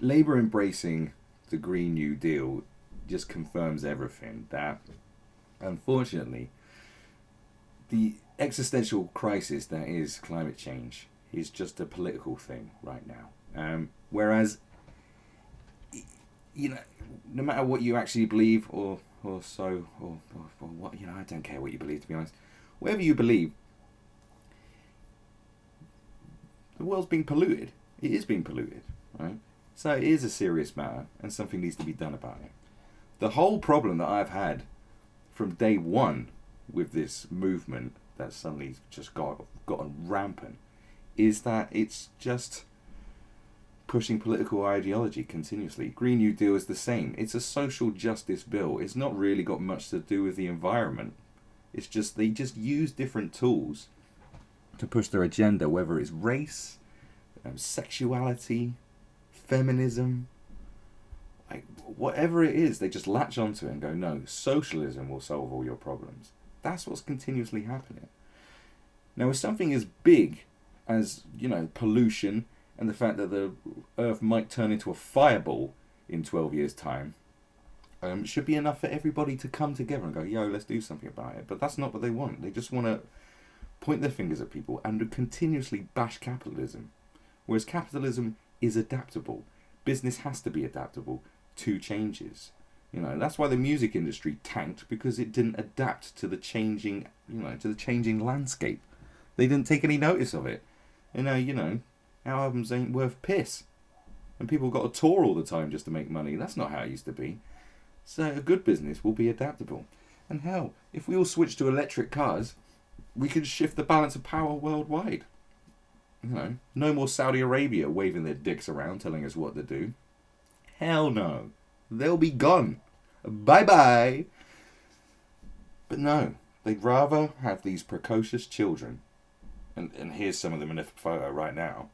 Labour embracing the Green New Deal just confirms everything that, unfortunately, the existential crisis that is climate change is just a political thing right now. Whereas, you know, no matter what you actually believe or what, I don't care what you believe, to be honest. Whatever you believe, the world's being polluted. It is being polluted, right? So it is a serious matter, and something needs to be done about it. The whole problem that I've had from day one with this movement that suddenly just gotten rampant is that it's just pushing political ideology continuously. Green New Deal is the same. It's a social justice bill. It's not really got much to do with the environment. It's just they just use different tools to push their agenda, whether it's race, sexuality, feminism, like whatever it is, they just latch onto it and go, no, socialism will solve all your problems. That's what's continuously happening. Now, with something as big as, pollution and the fact that the Earth might turn into a fireball in 12 years' time, should be enough for everybody to come together and go, yo, let's do something about it. But that's not what they want. They just want to point their fingers at people and continuously bash capitalism. Whereas capitalism is adaptable. Business has to be adaptable to changes. That's why the music industry tanked, because it didn't adapt to the changing, landscape. They didn't take any notice of it. And now, our albums ain't worth piss. And people got to tour all the time just to make money. That's not how it used to be. So a good business will be adaptable. And hell, if we all switch to electric cars, we could shift the balance of power worldwide. No more Saudi Arabia waving their dicks around telling us what to do. Hell no. They'll be gone. Bye-bye. But no, they'd rather have these precocious children, and here's some of them in a photo right now,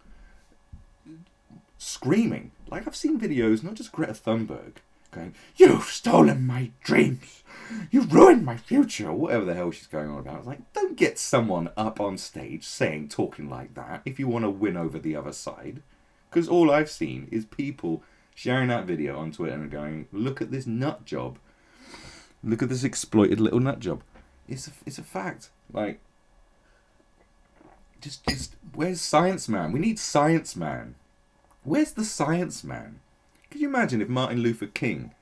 screaming. Like, I've seen videos, not just Greta Thunberg, going, "You've stolen my dreams. You've ruined my future," or whatever the hell she's going on about. It's like, don't get someone up on stage talking like that if you want to win over the other side. Because all I've seen is people sharing that video on Twitter and going, look at this nut job. Look at this exploited little nut job. It's a fact. Like, just where's Science Man? We need Science Man. Where's the Science Man? Could you imagine if Martin Luther King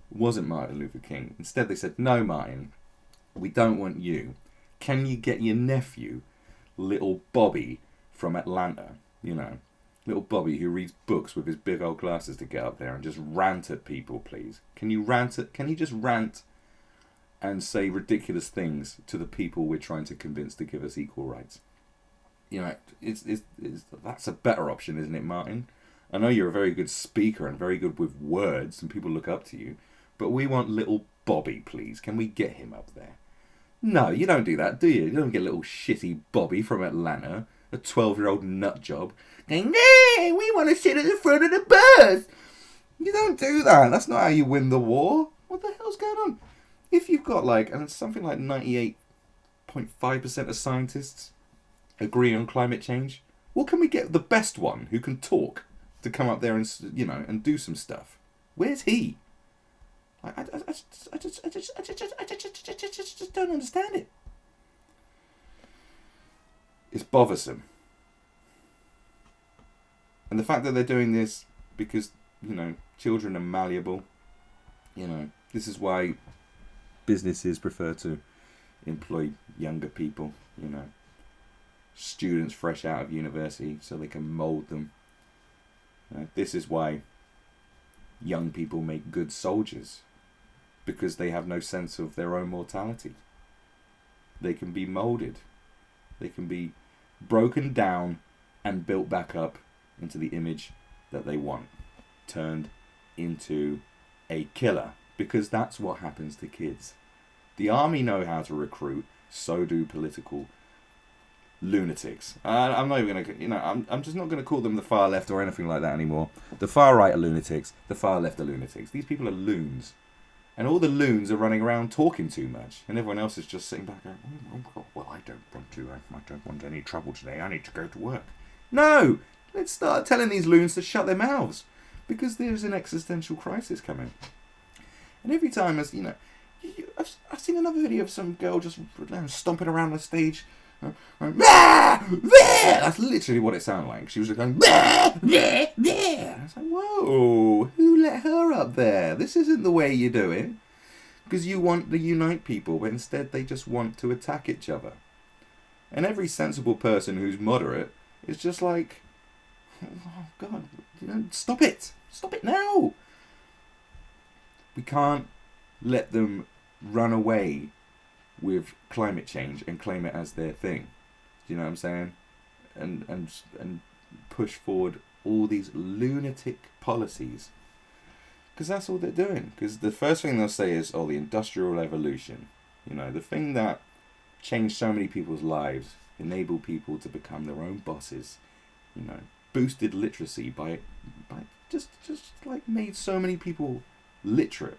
wasn't Martin Luther King? Instead they said, no, Martin, we don't want you. Can you get your nephew, little Bobby from Atlanta, little Bobby who reads books with his big old glasses, to get up there and just rant at people, please? Can you just rant and say ridiculous things to the people we're trying to convince to give us equal rights? That's a better option, isn't it, Martin? I know you're a very good speaker and very good with words and people look up to you, but we want little Bobby, please. Can we get him up there? No, you don't do that, do you? You don't get little shitty Bobby from Atlanta, a 12-year-old nut job, going, "Hey, we want to sit at the front of the bus." You don't do that. That's not how you win the war. What the hell's going on? If you've got and it's something like 98.5% of scientists agree on climate change, well, can we get the best one who can talk to come up there and and do some stuff? Where's he? I just don't understand it. It's bothersome. And the fact that they're doing this because, children are malleable, this is why businesses prefer to employ younger people, students fresh out of university so they can mould them. This is why young people make good soldiers, because they have no sense of their own mortality. They can be moulded. They can be broken down and built back up into the image that they want, turned into a killer, because that's what happens to kids. The army know how to recruit, so do political lunatics. I'm not even gonna, I'm just not gonna call them the far left or anything like that anymore. The far right are lunatics, the far left are lunatics. These people are loons, and all the loons are running around talking too much, and everyone else is just sitting back going, "Oh, well, I don't want any trouble today. I need to go to work." No, let's start telling these loons to shut their mouths, because there's an existential crisis coming. And every time, as you know, I've seen another video of some girl just stomping around the stage. That's literally what it sounded like. She was just going. I was like, whoa, who let her up there? This isn't the way you do it. Because you want to unite people, but instead they just want to attack each other. And every sensible person who's moderate is just like, oh God, stop it. Stop it now. We can't let them run away with climate change and claim it as their thing. Do you know what I'm saying? And push forward all these lunatic policies. Because that's all they're doing. Because the first thing they'll say is, oh, the Industrial Revolution. You know, the thing that changed so many people's lives, enabled people to become their own bosses, you know, boosted literacy by just like made so many people literate,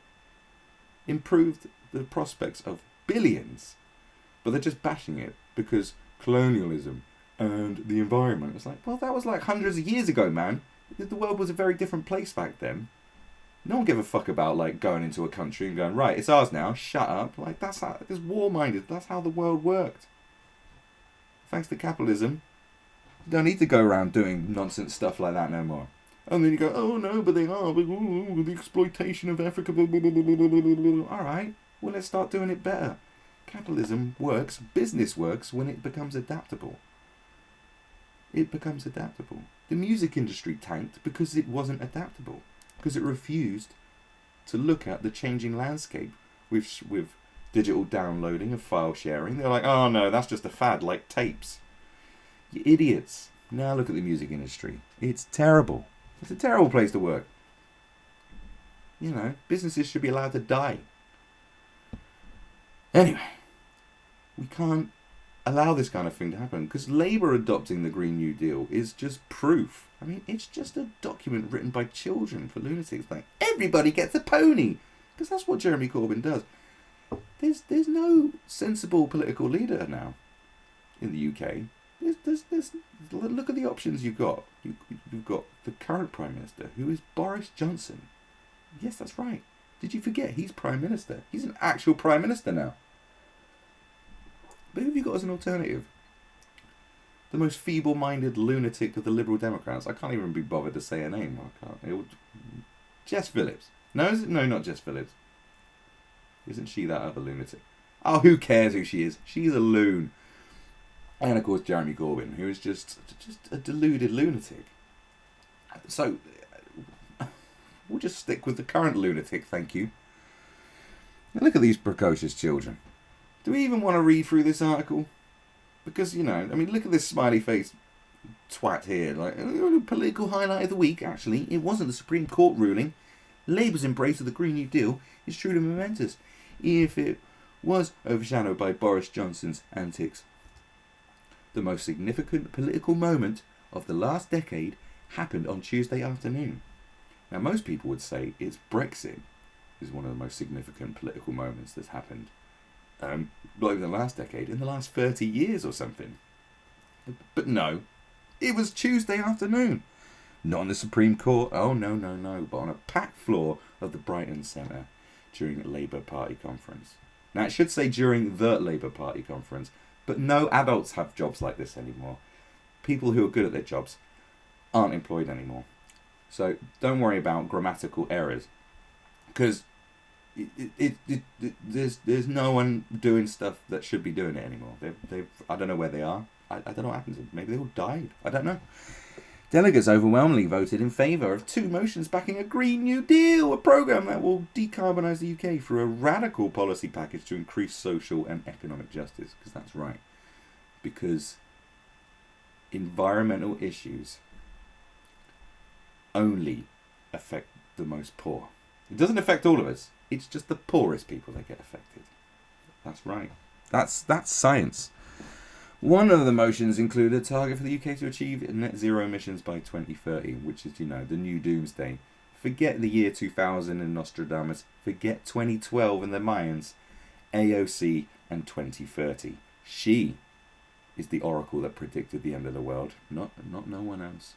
improved the prospects of billions, but they're just bashing it because colonialism and the environment. It's like, well, that was like hundreds of years ago, man. The world was a very different place back then. No one gave a fuck about like going into a country and going, right, it's ours now, shut up. Like, that's how, it's war-minded, that's how the world worked. Thanks to capitalism, you don't need to go around doing nonsense stuff like that no more. And then you go, oh no, but they are, the exploitation of Africa, blah, blah, blah, blah, blah, blah, blah. Alright, well, let's start doing it better. Capitalism works, business works when it becomes adaptable. It becomes adaptable. The music industry tanked because it wasn't adaptable. Because it refused to look at the changing landscape with digital downloading and file sharing. They're like, oh no, that's just a fad, like tapes. You idiots. Now look at the music industry. It's terrible. It's a terrible place to work. You know, businesses should be allowed to die. Anyway, we can't allow this kind of thing to happen because Labour adopting the Green New Deal is just proof. I mean, it's just a document written by children for lunatics. Like, everybody gets a pony, because that's what Jeremy Corbyn does. There's no sensible political leader now in the UK. There's look at the options you've got. You've got the current Prime Minister, who is Boris Johnson. Yes, that's right. Did you forget? He's Prime Minister. He's an actual Prime Minister now. But who have you got as an alternative? The most feeble-minded lunatic of the Liberal Democrats. I can't even be bothered to say her name. I can't. Jess Phillips. No, not Jess Phillips. Isn't she that other lunatic? Oh, who cares who she is? She's a loon. And of course Jeremy Corbyn, who is just a deluded lunatic. So we'll just stick with the current lunatic, thank you. Now look at these precocious children. Do we even want to read through this article? Because, you know, I mean, look at this smiley face twat here. Like, political highlight of the week, actually. It wasn't the Supreme Court ruling. Labour's embrace of the Green New Deal is truly momentous, if it was overshadowed by Boris Johnson's antics. The most significant political moment of the last decade happened on Tuesday afternoon. Now, most people would say it's Brexit is one of the most significant political moments that's happened over the last decade, in the last 30 years or something. But no, it was Tuesday afternoon. Not on the Supreme Court, oh no, but on a packed floor of the Brighton Centre during a Labour Party conference. Now, it should say during the Labour Party conference, but no adults have jobs like this anymore. People who are good at their jobs aren't employed anymore. So don't worry about grammatical errors, because there's no one doing stuff that should be doing it anymore. They've I don't know where they are. I don't know what happened to them. Maybe they all died. I don't know. Delegates overwhelmingly voted in favour of 2 motions backing a Green New Deal, a programme that will decarbonise the UK through a radical policy package to increase social and economic justice. Because that's right. Because environmental issues only affect the most poor. It doesn't affect all of us. It's just the poorest people that get affected. That's right. That's science. One of the motions included a target for the UK to achieve net zero emissions by 2030, which is, you know, the new doomsday. Forget the year 2000 and Nostradamus. Forget 2012 and the Mayans. AOC and 2030. She is the oracle that predicted the end of the world, not no one else.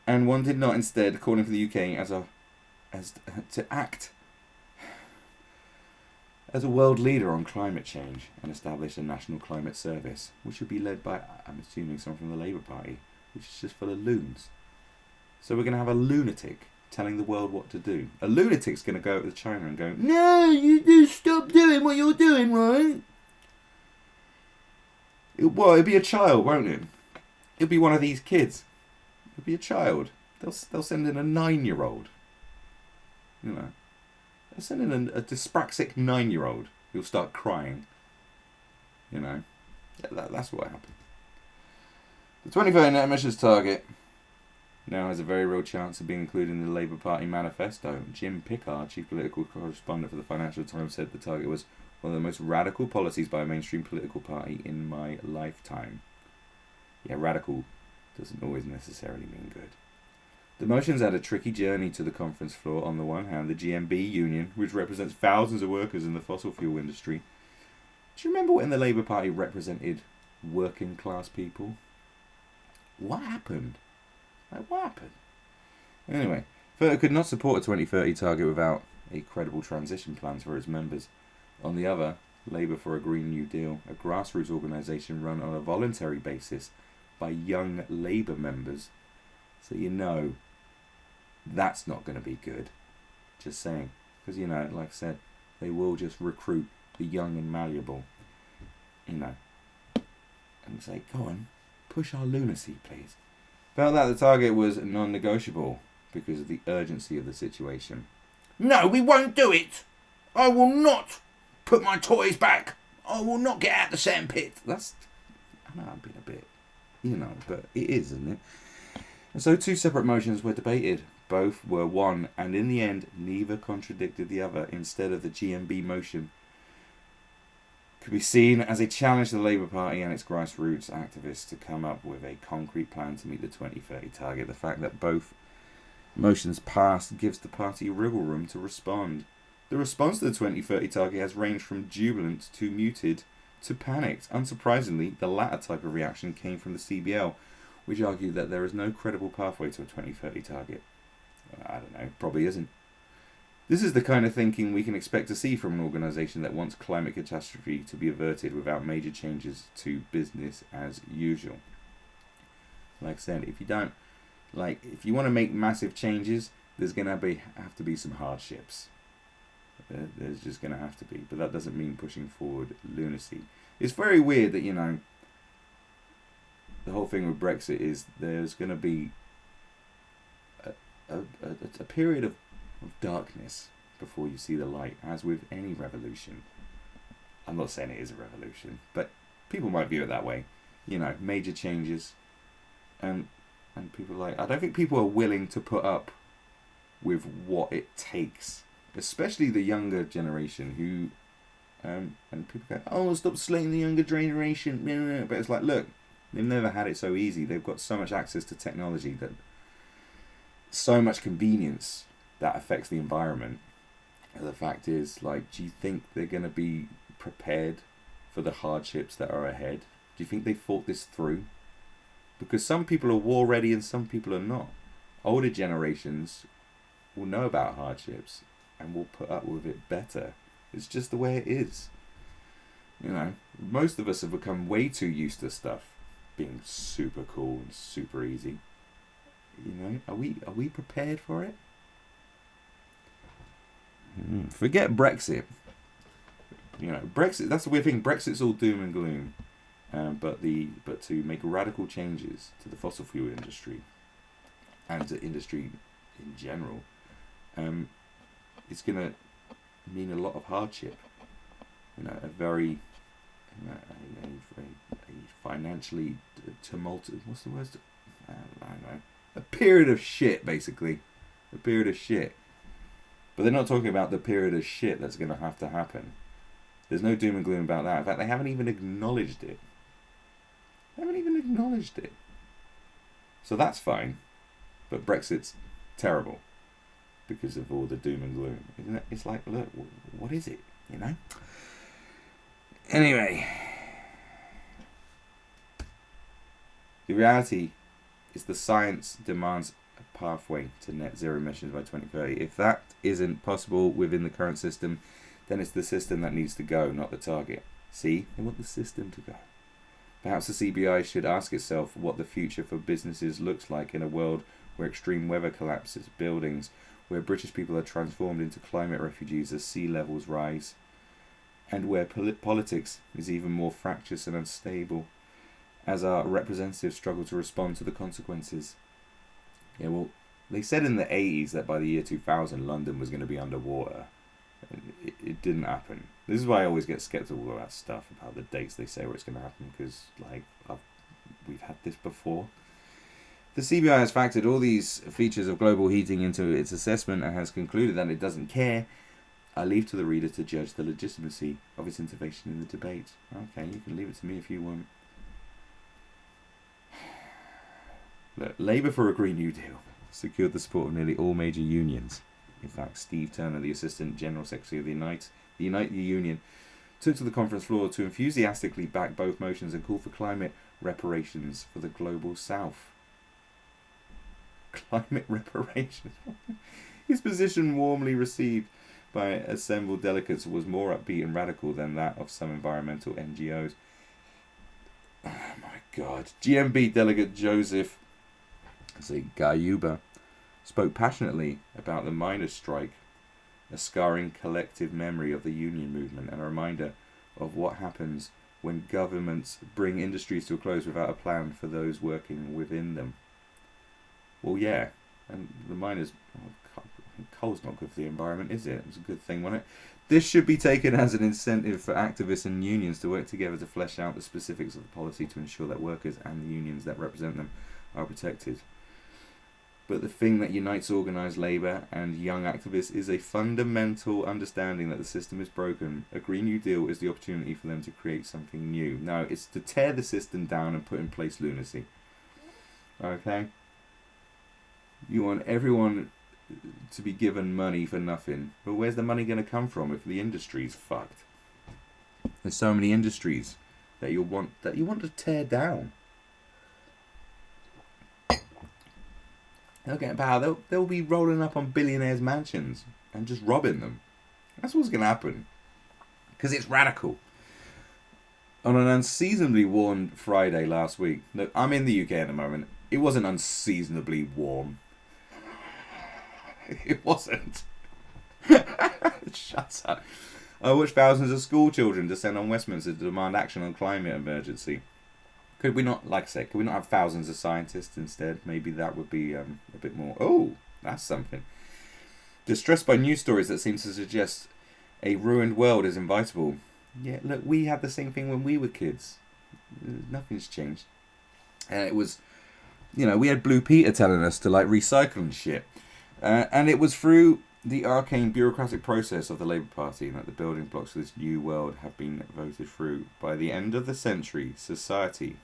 and one did not instead, calling for the UK to act as a world leader on climate change and establish a national climate service, which would be led by, I'm assuming, someone from the Labour Party, which is just full of loons. So we're going to have a lunatic telling the world what to do. A lunatic's going to go to China and go, no, you do stop doing what you're doing, right? It'll be a child, won't it? It'll be one of these kids. It'll be a child. They'll send in a 9-year-old. You know. They'll send in a dyspraxic 9-year-old who'll start crying. You know. That's what happened. The 2030 net emissions target now has a very real chance of being included in the Labour Party manifesto. Jim Pickard, chief political correspondent for the Financial Times, said the target was one of the most radical policies by a mainstream political party in my lifetime. Yeah, radical doesn't always necessarily mean good. The motions had a tricky journey to the conference floor. On the one hand, the GMB union, which represents thousands of workers in the fossil fuel industry. Do you remember when the Labour Party represented working class people? What happened? What happened? Anyway, it could not support a 2030 target without a credible transition plan for its members. On the other, Labour for a Green New Deal, a grassroots organisation run on a voluntary basis by young Labour members. So you know, that's not going to be good. Just saying. Because, you know, like I said, they will just recruit the young and malleable. You know. And say, go on, push our lunacy, please. Felt that the target was non-negotiable because of the urgency of the situation. No, we won't do it. I will not put my toys back. I will not get out the sandpit. I know I'm being a bit, you know, but it is, isn't it? And so 2 separate motions were debated. Both were won, and in the end, neither contradicted the other. Instead of the GMB motion, could be seen as a challenge to the Labour Party and its grassroots activists to come up with a concrete plan to meet the 2030 target. The fact that both motions passed gives the party wriggle room to respond. The response to the 2030 target has ranged from jubilant to muted to panicked. Unsurprisingly, the latter type of reaction came from the CBL, which argued that there is no credible pathway to a 2030 target. I don't know, probably isn't. This is the kind of thinking we can expect to see from an organisation that wants climate catastrophe to be averted without major changes to business as usual. Like I said, if you want to make massive changes, there's going to have to be some hardships. There's just going to have to be. But that doesn't mean pushing forward lunacy. It's very weird that, you know, the whole thing with Brexit is there's going to be a period of darkness before you see the light, as with any revolution. I'm not saying it is a revolution, but people might view it that way. You know, major changes, and people I don't think people are willing to put up with what it takes, especially the younger generation who, and people go, oh, stop slating the younger generation, but it's like, look, they've never had it so easy. They've got so much access to technology, that so much convenience that affects the environment. And the fact is, like, do you think they're going to be prepared for the hardships that are ahead? Do you think they thought this through? Because some people are war ready and some people are not. Older generations will know about hardships and will put up with it better. It's just the way it is. You know, most of us have become way too used to stuff being super cool and super easy. You know, are we prepared for it? Forget Brexit. You know, Brexit. That's the weird thing. Brexit's all doom and gloom, but to make radical changes to the fossil fuel industry and to industry in general, it's going to mean a lot of hardship. You know, a very a financially tumultuous. What's the word? I don't know. A period of shit, basically. A period of shit. But they're not talking about the period of shit that's going to have to happen. There's no doom and gloom about that. In fact, they haven't even acknowledged it. So that's fine. But Brexit's terrible because of all the doom and gloom. Isn't it? It's like, look, what is it? You know? Anyway. The reality is the science demands a pathway to net zero emissions by 2030. If that isn't possible within the current system, then it's the system that needs to go, not the target. See, they want the system to go. Perhaps the CBI should ask itself what the future for businesses looks like in a world where extreme weather collapses buildings, where British people are transformed into climate refugees as sea levels rise, and where politics is even more fractious and unstable as our representatives struggle to respond to the consequences. Yeah, well, they said in the 80s that by the year 2000 London was going to be underwater. It didn't happen. This is why I always get skeptical about stuff, about the dates they say where it's going to happen, because we've had this before. The CBI has factored all these features of global heating into its assessment and has concluded that it doesn't care. I leave to the reader to judge the legitimacy of its intervention in the debate. Okay, you can leave it to me if you want. Look, Labour for a Green New Deal secured the support of nearly all major unions. In fact, Steve Turner, the Assistant General Secretary of the Unite the Union, took to the conference floor to enthusiastically back both motions and call for climate reparations for the global south. Climate reparations. His position, warmly received by assembled delegates, was more upbeat and radical than that of some environmental NGOs. Oh my God. GMB delegate Joseph Gayuba spoke passionately about the miners' strike, a scarring collective memory of the union movement and a reminder of what happens when governments bring industries to a close without a plan for those working within them. Well, yeah, and the miners, coal's not good for the environment, is it? It's a good thing, wasn't it? This should be taken as an incentive for activists and unions to work together to flesh out the specifics of the policy to ensure that workers and the unions that represent them are protected. But the thing that unites organised labour and young activists is a fundamental understanding that the system is broken. A Green New Deal is the opportunity for them to create something new. Now, it's to tear the system down and put in place lunacy. Okay? You want everyone to be given money for nothing. But where's the money going to come from if the industry's fucked? There's so many industries that you want to tear down. They'll get power. They'll be rolling up on billionaires' mansions and just robbing them. That's what's going to happen. Because it's radical. On an unseasonably warm Friday last week. Look, I'm in the UK at the moment. It wasn't unseasonably warm. It wasn't. Shut up. I watched thousands of school children descend on Westminster to demand action on climate emergency. Could we not, like I said, could we not have thousands of scientists instead? Maybe that would be a bit more... Oh, that's something. Distressed by news stories that seem to suggest a ruined world is inevitable. Yeah, look, we had the same thing when we were kids. Nothing's changed. And it was, we had Blue Peter telling us to, recycle and shit. And it was through the arcane bureaucratic process of the Labour Party that the building blocks of this new world have been voted through. By the end of the century, society...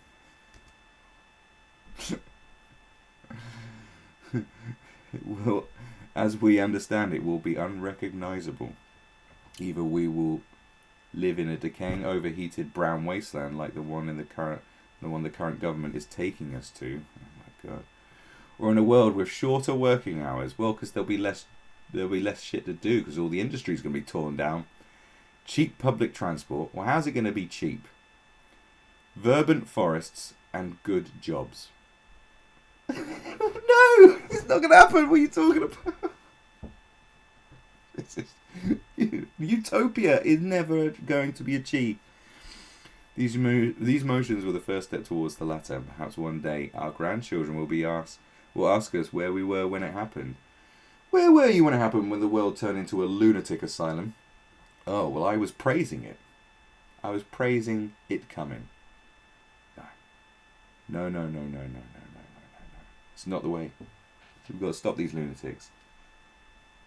will, as we understand it, will be unrecognisable. Either we will live in a decaying, overheated brown wasteland like the one the current government is taking us to. Oh my God. Or in a world with shorter working hours. Well, because there'll be less shit to do because all the industry's going to be torn down. Cheap public transport. Well, how's it going to be cheap? Verdant forests and good jobs. No, it's not going to happen. What are you talking about? Utopia is never going to be achieved. These motions were the first step towards the latter. Perhaps one day our grandchildren will ask us where we were when it happened. Where were you when it happened, when the world turned into a lunatic asylum? Oh, well, I was praising it. I was praising it coming. No. It's not the way. We've got to stop these lunatics.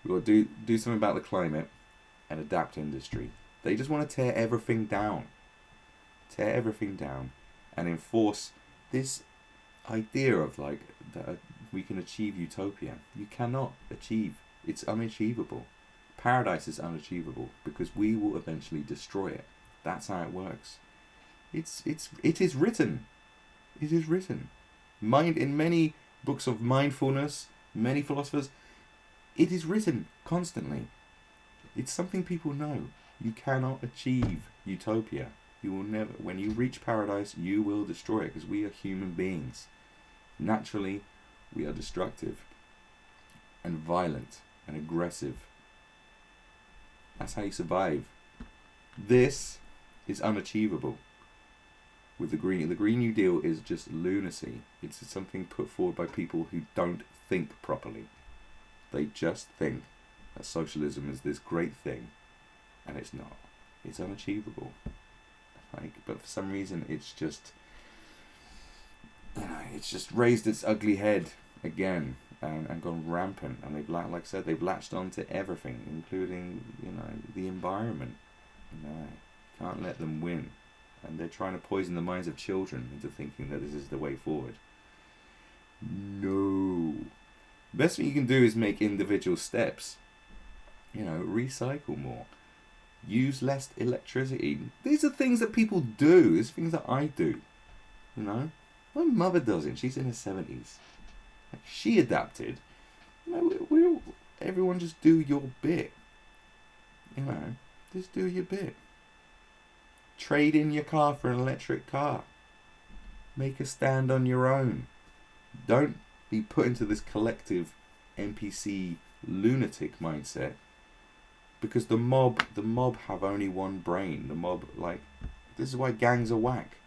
We've got to do something about the climate and adapt industry. They just want to tear everything down. Tear everything down and enforce this idea of that we can achieve utopia. You cannot achieve. It's unachievable. Paradise is unachievable because we will eventually destroy it. That's how it works. It is written. It is written. In many books of mindfulness, many philosophers, it is written constantly. It's something people know. You cannot achieve utopia. You will never. When you reach paradise, you will destroy it, because we are human beings. Naturally, we are destructive and violent and aggressive. That's how you survive. This is unachievable. With the Green New Deal is just lunacy. It's something put forward by people who don't think properly. They just think that socialism is this great thing, and it's not. It's unachievable. But for some reason, it's just, it's just raised its ugly head again and gone rampant. And they've, like I said, they've latched on to everything, including, the environment. Can't let them win. And they're trying to poison the minds of children into thinking that this is the way forward. No. The best thing you can do is make individual steps. Recycle more. Use less electricity. These are things that people do. These are things that I do. My mother does it. She's in her 70s. She adapted. Everyone just do your bit. Just do your bit. Trade in your car for an electric car. Make a stand on your own. Don't be put into this collective NPC lunatic mindset, because the mob have only one brain. The mob, this is why gangs are whack.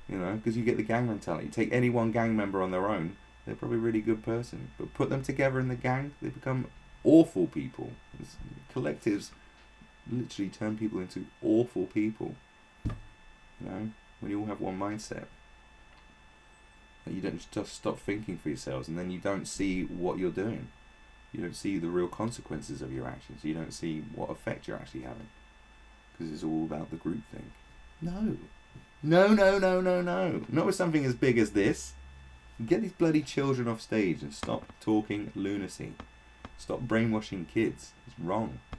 Because you get the gang mentality. Take any one gang member on their own, they're probably a really good person. But put them together in the gang, they become awful people. Collectives literally turn people into awful people. When you all have one mindset. You don't just stop thinking for yourselves, and then you don't see what you're doing. You don't see the real consequences of your actions. You don't see what effect you're actually having. Because it's all about the group thing. No. Not with something as big as this. Get these bloody children off stage and stop talking lunacy. Stop brainwashing kids. It's wrong.